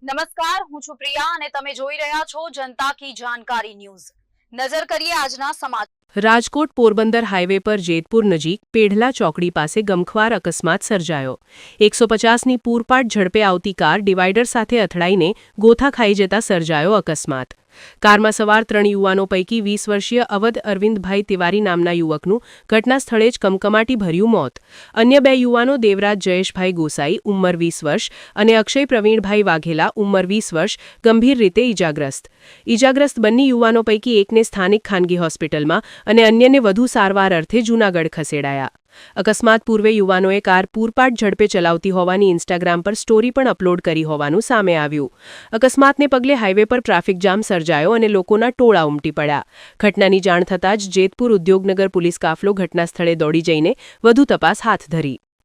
નમસ્કાર, હું છું પ્રિયા અને તમે જોઈ રહ્યા છો જનતા કી જાણકારી ન્યૂઝ। નજર કરીએ આજના સમાચાર। રાજકોટ પોરબંદર હાઈવે પર જેતપુર નજીક પેઢલા ચોકડી પાસે ગમખ્વાર અકસ્માત સર્જાયો। 150ની પૂરપાટ ઝડપે આવતી કાર ડિવાઈડર સાથે અથડાઈને ગોથા ખાઈ જતા સર્જાયો અકસ્માત। કારમાં સવાર 3 યુવાનો પૈકી 20 વર્ષીય અવધ અરવિંદભાઈ તિવારી નામના યુવકનું ઘટના સ્થળે જ કમકમાટી ભર્યું મોત। અન્ય 2 યુવાનો દેવરાજ જયેશભાઈ ગોસાઈ ઉંમર 20 વર્ષ અને અક્ષય પ્રવીણભાઈ વાઘેલા ઉંમર 20 વર્ષ ગંભીર રીતે ઈજાગ્રસ્ત બંને યુવાનો પૈકી એકને સ્થાનિક ખાનગી હોસ્પિટલમાં અને અન્યને વધુ સારવાર અર્થે જૂનાગઢ ખસેડાયા। અકસ્માત પૂર્વે યુવાનોએ કાર પૂરપાટ ઝડપે ચલાવતી હોવાની ઇન્સ્ટાગ્રામ પર સ્ટોરી પણ અપલોડ કરી હોવાનું સામે આવ્યું। અકસ્માતને પગલે હાઈવે પર ટ્રાફિક જામ સર્જાયો અને લોકોના ટોળા ઉમટી પડ્યા। ઘટનાની જાણ થતાં જ જેતપુર ઉદ્યોગનગર પોલીસ કાફલો ઘટના સ્થળે દોડી જઈને વધુ તપાસ હાથ ધરી।